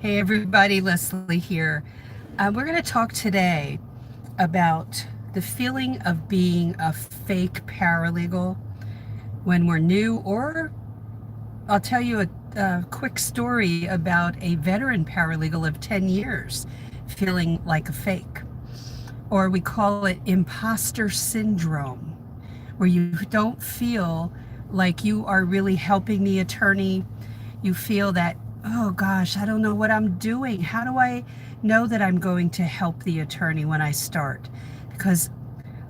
Hey everybody, Leslie here. We're going to talk today about the feeling of being a fake paralegal when we're new, or I'll tell you a quick story about a veteran paralegal of 10 years feeling like a fake. Or we call it imposter syndrome, where you don't feel like you are really helping the attorney. You feel that, oh gosh, I don't know what I'm doing. How do I know that I'm going to help the attorney when I start? Because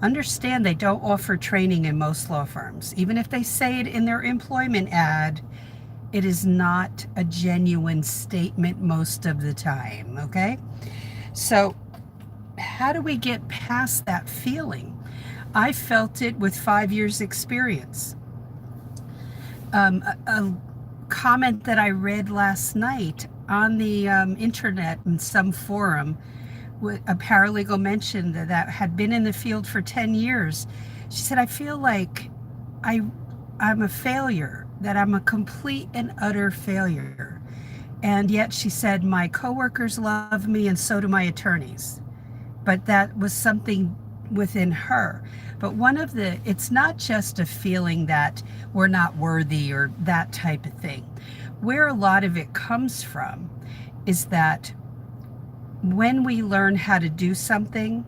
understand they don't offer training in most law firms. Even if they say it in their employment ad, it is not a genuine statement most of the time, okay? So how do we get past that feeling? I felt it with 5 years experience. A comment that I read last night on the internet in some forum, a paralegal mentioned that had been in the field for 10 years. She said, I feel like I, I'm a failure, that I'm a complete and utter failure. And yet she said, my coworkers love me and so do my attorneys. But that was something within her. But it's not just a feeling that we're not worthy or that type of thing. Where a lot of it comes from is that when we learn how to do something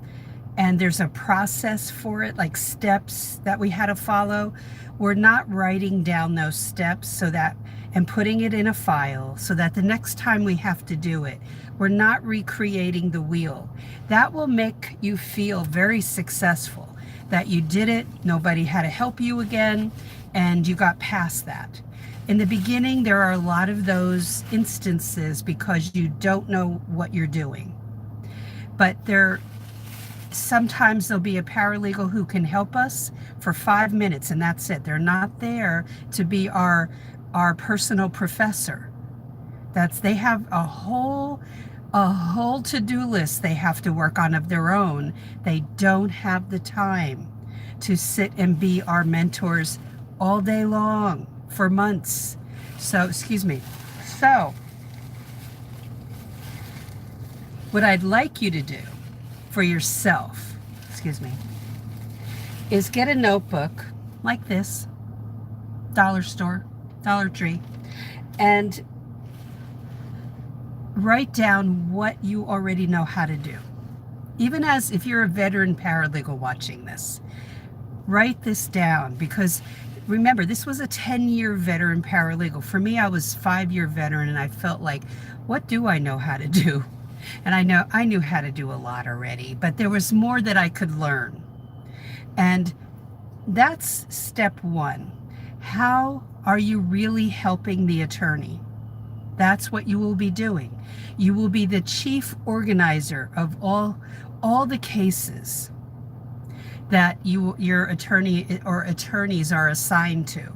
and there's a process for it, like steps that we had to follow, we're not writing down those steps and putting it in a file so that the next time we have to do it, we're not recreating the wheel. That will make you feel very successful, that you did it, nobody had to help you again, and you got past that. In the beginning, there are a lot of those instances because you don't know what you're doing. But sometimes there'll be a paralegal who can help us for 5 minutes and that's it. They're not there to be our personal professor. They have a whole to-do list they have to work on of their own. They don't have the time to sit and be our mentors all day long for months. So what I'd like you to do for yourself, is get a notebook like this, dollar store, Dollar Tree, and write down what you already know how to do. Even as if you're a veteran paralegal watching this, write this down, because remember, this was a 10-year veteran paralegal. For me, I was 5-year veteran, and I felt like, what do I know how to do? And I knew how to do a lot already, but there was more that I could learn. And that's step one. How are you really helping the attorney? That's what you will be doing. You will be the chief organizer of all the cases that your attorney or attorneys are assigned to.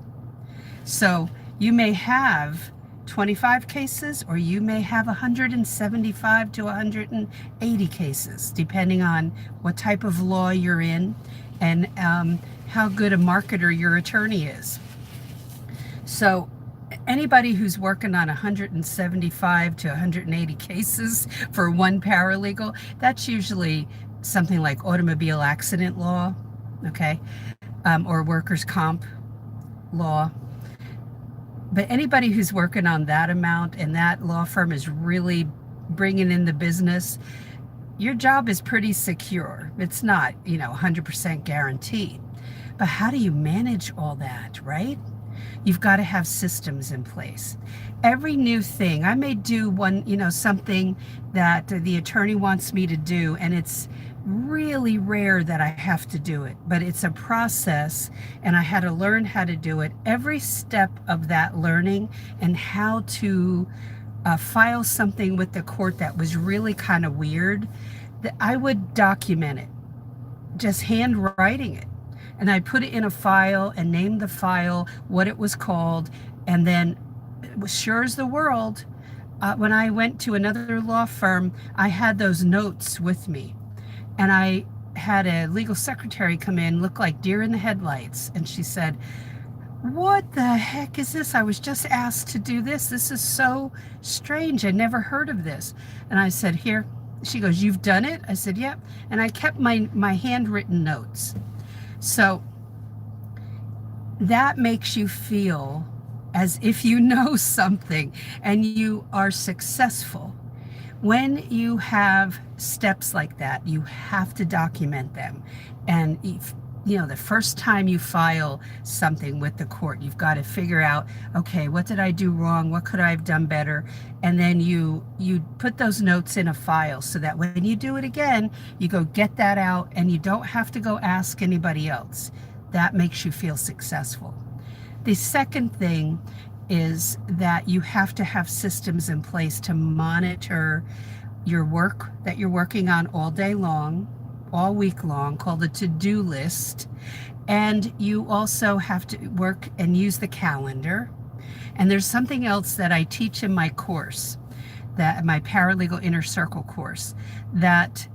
So you may have 25 cases, or you may have 175 to 180 cases, depending on what type of law you're in and how good a marketer your attorney is. So anybody who's working on 175 to 180 cases for one paralegal, that's usually something like automobile accident law, okay, or workers' comp law. But anybody who's working on that amount and that law firm is really bringing in the business, your job is pretty secure. It's not, 100% guaranteed. But how do you manage all that, right? You've got to have systems in place. Every new thing, I may do something that the attorney wants me to do, and it's really rare that I have to do it, but it's a process and I had to learn how to do it. Every step of that learning and how to file something with the court that was really kind of weird, that I would document it, just handwriting it. And I put it in a file and named the file what it was called. And then, sure as the world, when I went to another law firm, I had those notes with me. And I had a legal secretary come in, look like deer in the headlights. And she said, what the heck is this? I was just asked to do this. This is so strange. I never heard of this. And I said, here. She goes, you've done it? I said, yep. And I kept my handwritten notes. So that makes you feel as if you know something and you are successful. When you have steps like that, you have to document them. And if, the first time you file something with the court, you've got to figure out, okay, what did I do wrong? What could I have done better? And then you put those notes in a file so that when you do it again, you go get that out and you don't have to go ask anybody else. That makes you feel successful. The second thing is that you have to have systems in place to monitor your work that you're working on all day long, all week long, called a to-do list. And you also have to work and use the calendar. And there's something else that I teach in my course, that my Paralegal Inner Circle course, that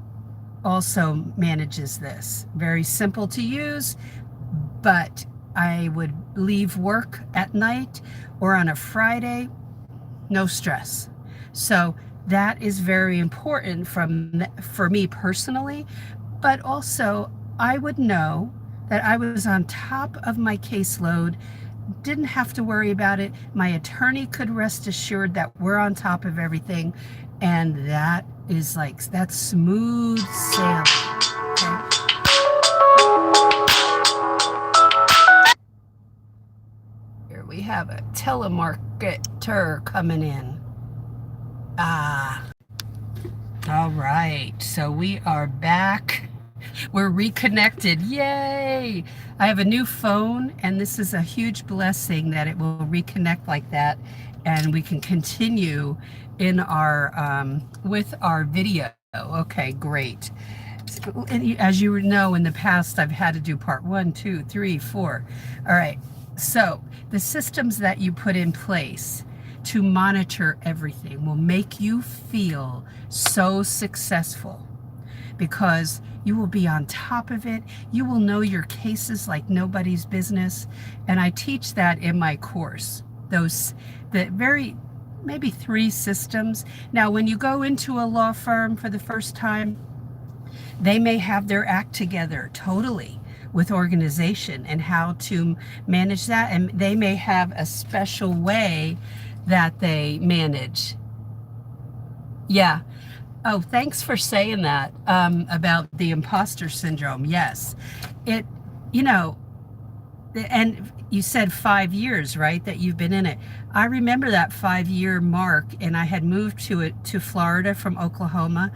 also manages this. Very simple to use, but I would leave work at night or on a Friday, no stress. So that is very important for me personally, but also I would know that I was on top of my caseload, didn't have to worry about it. My attorney could rest assured that we're on top of everything, and that is that's smooth sailing. Okay? Here we have a telemarketer coming in. All right, so we are back. We're reconnected. Yay! I have a new phone, and this is a huge blessing that it will reconnect like that, and we can continue in our with our video. Okay, great. And as you know, in the past, I've had to do part 1, 2, 3, 4. All right. So the systems that you put in place to monitor everything will make you feel so successful, because you will be on top of it. You will know your cases like nobody's business. And I teach that in my course, maybe 3 systems. Now, when you go into a law firm for the first time, they may have their act together totally with organization and how to manage that. And they may have a special way that they manage. Yeah. Oh, thanks for saying that about the imposter syndrome. Yes. And you said 5 years, right, that you've been in it. I remember that 5-year mark, and I had moved to Florida from Oklahoma.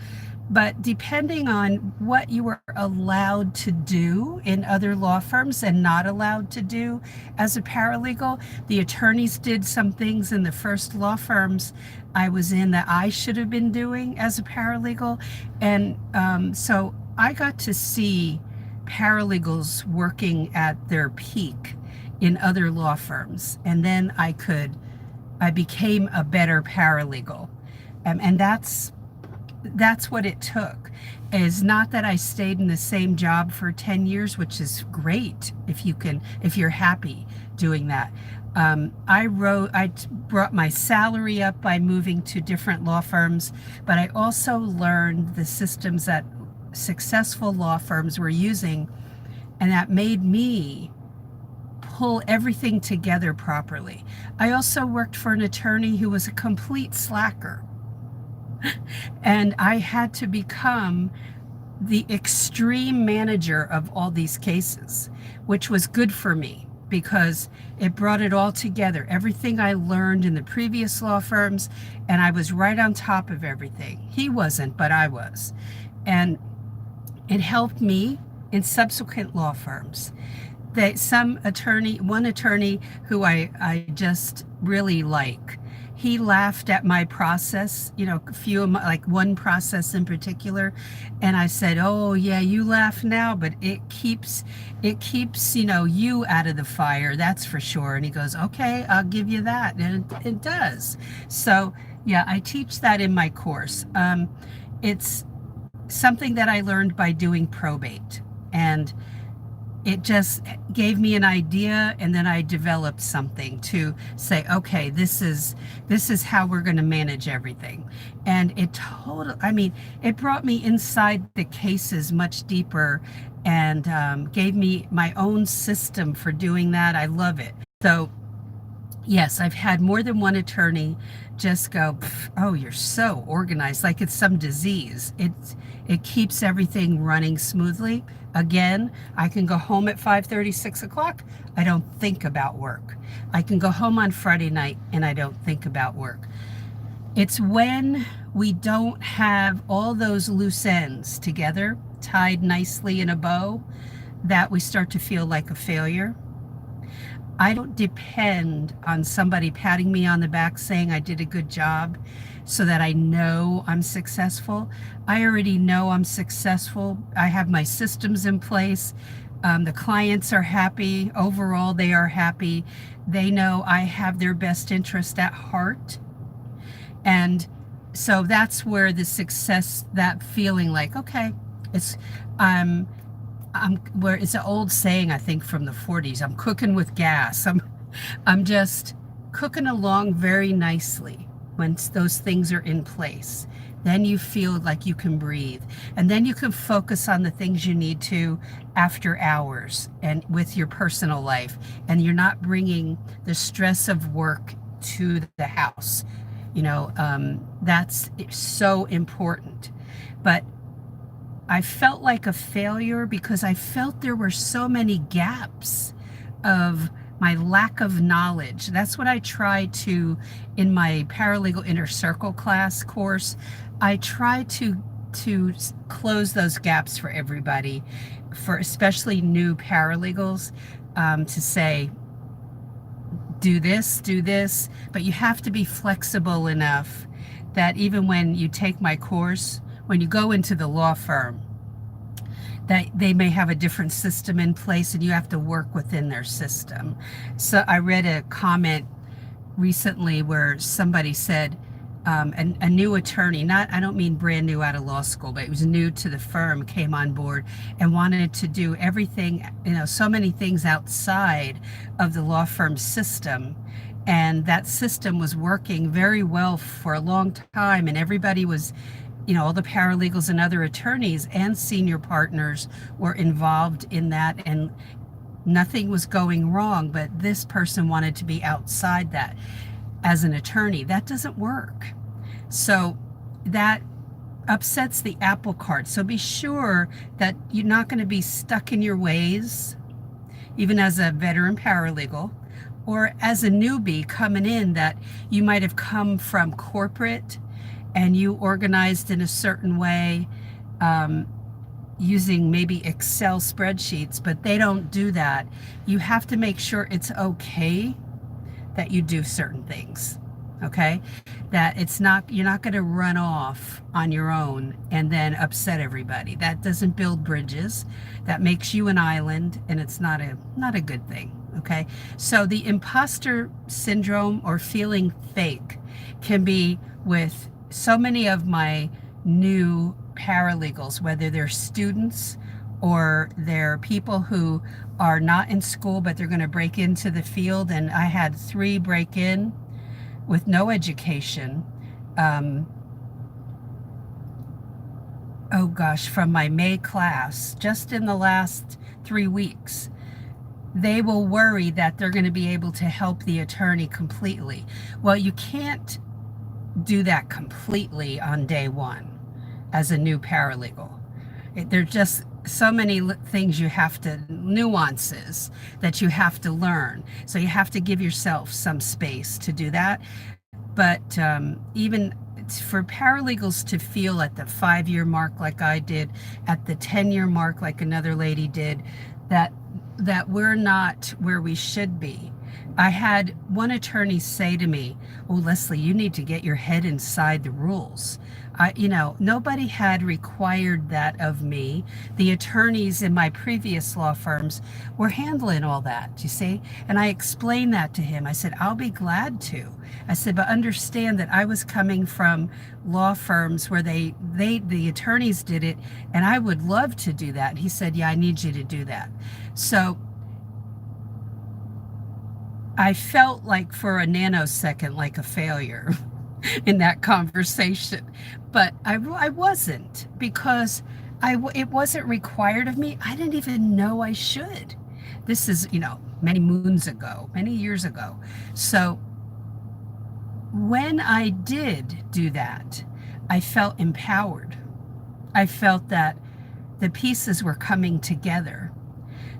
But depending on what you were allowed to do in other law firms and not allowed to do as a paralegal, the attorneys did some things in the first law firms I was in that I should have been doing as a paralegal. And so I got to see paralegals working at their peak in other law firms. And then I became a better paralegal. And that's what it took. Is not that I stayed in the same job for 10 years, which is great if you're happy doing that. I brought my salary up by moving to different law firms, but I also learned the systems that successful law firms were using, and that made me pull everything together properly. I also worked for an attorney who was a complete slacker. And I had to become the extreme manager of all these cases, which was good for me because it brought it all together. Everything I learned in the previous law firms, and I was right on top of everything. He wasn't, but I was. And it helped me in subsequent law firms. One attorney who I just really like, he laughed at my process, one process in particular. And I said, oh yeah, you laugh now, but it keeps, you out of the fire. That's for sure. And he goes, okay, I'll give you that. And it does. So yeah, I teach that in my course. It's something that I learned by doing probate. And it just gave me an idea, and then I developed something to say, okay, this is how we're going to manage everything. And I mean, it brought me inside the cases much deeper, and gave me my own system for doing that. I love it. So yes, I've had more than one attorney just go, "Oh, you're so organized, like it's some disease." It keeps everything running smoothly. Again, I can go home at 5:30, 6 o'clock. I don't think about work. I can go home on Friday night and I don't think about work. It's when we don't have all those loose ends together, tied nicely in a bow, that we start to feel like a failure. I don't depend on somebody patting me on the back saying I did a good job so that I know I'm successful. I already know I'm successful. I have my systems in place. The clients are happy. Overall, they are happy. They know I have their best interest at heart. And so that's where the success, that feeling like, okay, it's, um, where it's an old saying, I think from the 40s, I'm cooking with gas. I'm just cooking along very nicely when those things are in place. Then you feel like you can breathe, and then you can focus on the things you need to after hours and with your personal life, and you're not bringing the stress of work to the house. That's so important. But I felt like a failure because I felt there were so many gaps of my lack of knowledge. That's what I try to, in my Paralegal Inner Circle class course, I try to close those gaps for everybody, for especially new paralegals, to say, do this, but you have to be flexible enough that even when you take my course, when you go into the law firm, that they may have a different system in place and you have to work within their system. So I read a comment recently where somebody said, a new attorney, I don't mean brand new out of law school, but it was new to the firm, came on board and wanted to do everything, so many things outside of the law firm system. And that system was working very well for a long time, and everybody was, all the paralegals and other attorneys and senior partners were involved in that, and nothing was going wrong. But this person wanted to be outside that as an attorney. That doesn't work. So that upsets the apple cart. So be sure that you're not going to be stuck in your ways, even as a veteran paralegal or as a newbie coming in, that you might have come from corporate and you organized in a certain way, using maybe Excel spreadsheets, but they don't do that. You have to make sure it's okay that you do certain things, okay? That you're not going to run off on your own and then upset everybody. That doesn't build bridges. That makes you an island, and it's not a good thing, okay? So the imposter syndrome, or feeling fake, can be with so many of my new paralegals, whether they're students or they're people who are not in school, but they're going to break into the field. And I had 3 break in with no education. Oh gosh, from my May class, just in the last 3 weeks. They will worry that they're going to be able to help the attorney completely. Well, you can't do that completely on day one as a new paralegal. There's just so many things nuances that you have to learn. So you have to give yourself some space to do that. But even for paralegals to feel at the 5-year mark like I did, at the 10-year mark like another lady did, that we're not where we should be, I had one attorney say to me, "Oh, Leslie, you need to get your head inside the rules." Nobody had required that of me. The attorneys in my previous law firms were handling all that, you see? And I explained that to him. I said, "I'll be glad to." I said, "But understand that I was coming from law firms where the attorneys did it, and I would love to do that." And he said, "Yeah, I need you to do that." So I felt like for a nanosecond like a failure in that conversation, but I wasn't, because it wasn't required of me. I didn't even know I should. This is, many moons ago, many years ago. So when I did do that, I felt empowered. I felt that the pieces were coming together.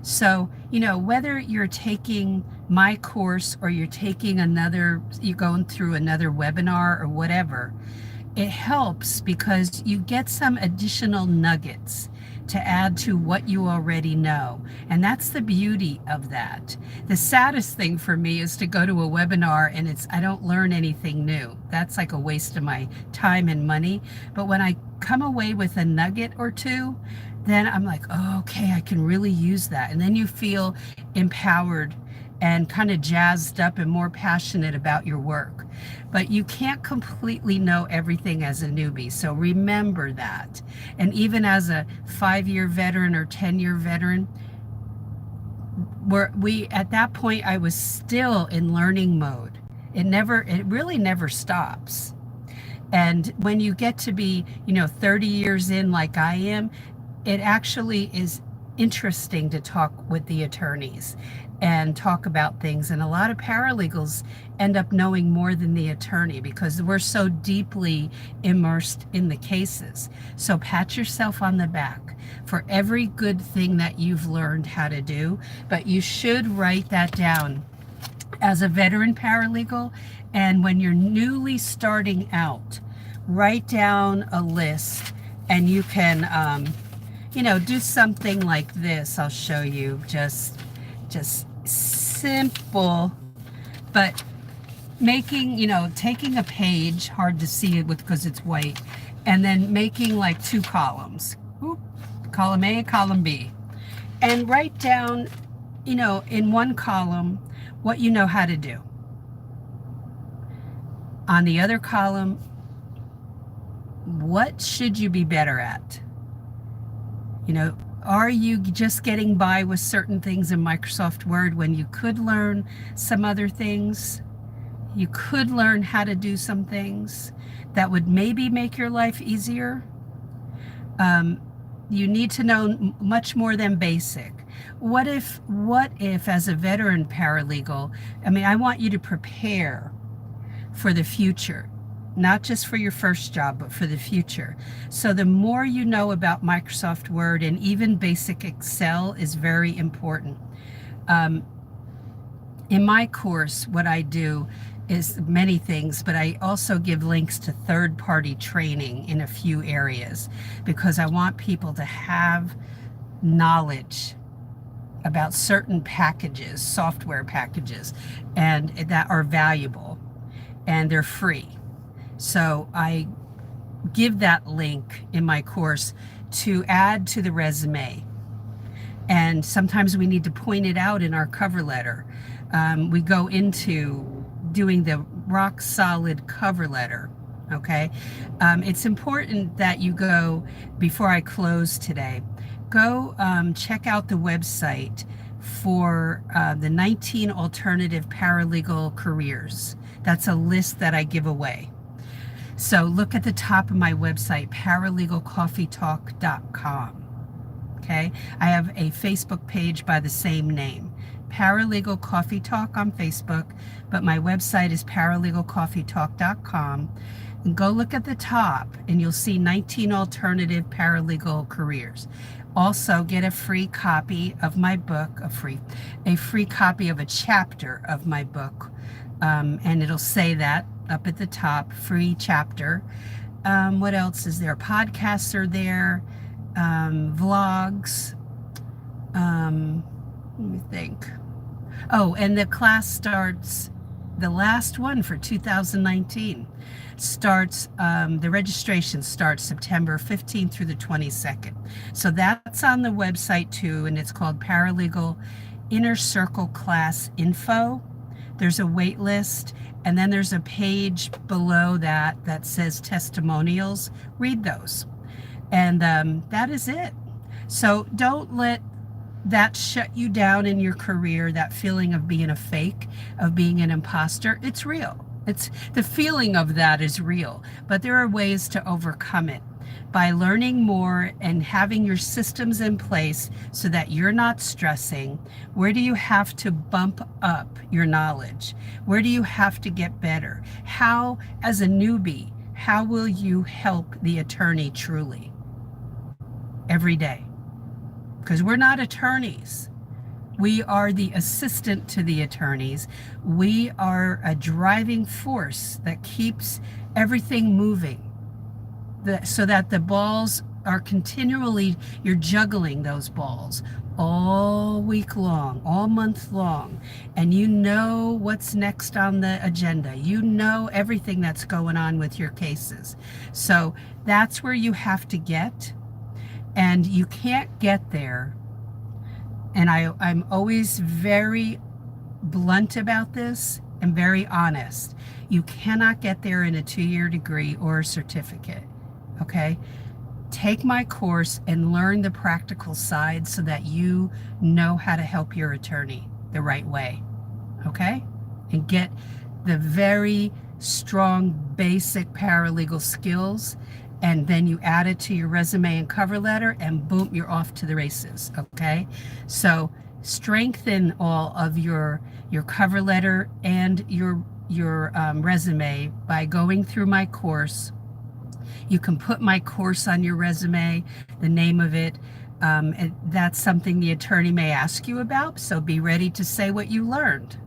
So, whether you're taking my course or you're going through another webinar or whatever, it helps because you get some additional nuggets to add to what you already know. And that's the beauty of that. The saddest thing for me is to go to a webinar and I don't learn anything new. That's like a waste of my time and money. But when I come away with a nugget or two, then I'm like, oh, okay, I can really use that. And then you feel empowered and kind of jazzed up and more passionate about your work. But you can't completely know everything as a newbie. So remember that. And even as a 5-year veteran or 10-year veteran, at that point, I was still in learning mode. It really never stops. And when you get to be, 30 years in like I am, it actually is interesting to talk with the attorneys and talk about things. And a lot of paralegals end up knowing more than the attorney because we're so deeply immersed in the cases. So pat yourself on the back for every good thing that you've learned how to do, but you should write that down as a veteran paralegal. And when you're newly starting out, write down a list, and you can do something like this. I'll show you, just simple, but taking a page, hard to see it because it's white, and then making like 2 columns, column A, column B, and write down, in one column what you know how to do. On the other column, what should you be better at? Are you just getting by with certain things in Microsoft Word when you could learn some other things? You could learn how to do some things that would maybe make your life easier. You need to know much more than basic. What if as a veteran paralegal, I want you to prepare for the future. Not just for your first job, but for the future. So the more you know about Microsoft Word, and even basic Excel is very important. In my course, what I do is many things, but I also give links to third-party training in a few areas because I want people to have knowledge about certain packages, software packages, and that are valuable and they're free. So I give that link in my course to add to the resume. And sometimes we need to point it out in our cover letter. We go into doing the rock solid cover letter. Okay. It's important that you go, before I close today, go check out the website for the 19 alternative paralegal careers. That's a list that I give away. So look at the top of my website, paralegalcoffeetalk.com. Okay, I have a Facebook page by the same name, Paralegal Coffee Talk on Facebook, but my website is paralegalcoffeetalk.com. And go look at the top and you'll see 19 alternative paralegal careers. Also get a free copy of my book, a free copy of a chapter of my book. And it'll say that up at the top, free chapter. What else is there? Podcasts are there, vlogs. Let me think. Oh, and the class starts, the last one for 2019 starts, the registration starts September 15th through the 22nd. So that's on the website too, and it's called Paralegal Inner Circle Class Info. There's a wait list, and then there's a page below that that says testimonials. Read those. And that is it. So don't let that shut you down in your career, that feeling of being a fake, of being an imposter. It's real. It's the feeling of that is real, but there are ways to overcome it by learning more and having your systems in place so that you're not stressing. Where do you have to bump up your knowledge? Where do you have to get better? How, as a newbie, how will you help the attorney truly every day? Because we're not attorneys. We are the assistant to the attorneys. We are a driving force that keeps everything moving, so that the balls are continually, you're juggling those balls all week long, all month long, and you know what's next on the agenda. You know everything that's going on with your cases. So that's where you have to get, and you can't get there. And I'm always very blunt about this and very honest. You cannot get there in a 2-year degree or a certificate, okay? Take my course and learn the practical side so that you know how to help your attorney the right way, okay? And get the very strong basic paralegal skills, and then you add it to your resume and cover letter, and boom, you're off to the races, okay? So strengthen all of your cover letter and your resume by going through my course. You can put my course on your resume, the name of it. And that's something the attorney may ask you about, so be ready to say what you learned.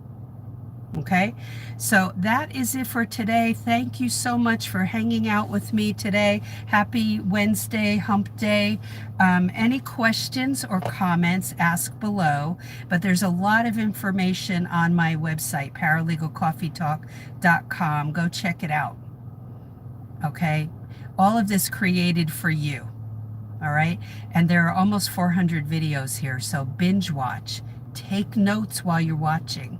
Okay, so that is it for today. Thank you so much for hanging out with me today. Happy Wednesday, hump day. Any questions or comments, ask below. But there's a lot of information on my website, paralegalcoffeetalk.com. Go check it out. Okay, all of this created for you. All right, and there are almost 400 videos here, so binge watch. Take notes while you're watching.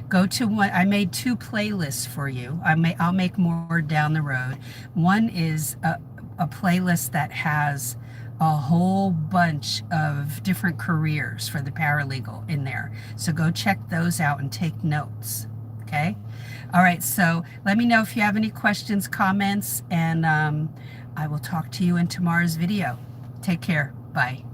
Go to one. I made 2 playlists for you. I'll make more down the road. One is a playlist that has a whole bunch of different careers for the paralegal in there. So go check those out and take notes. Okay. All right. So let me know if you have any questions, comments, and I will talk to you in tomorrow's video. Take care. Bye.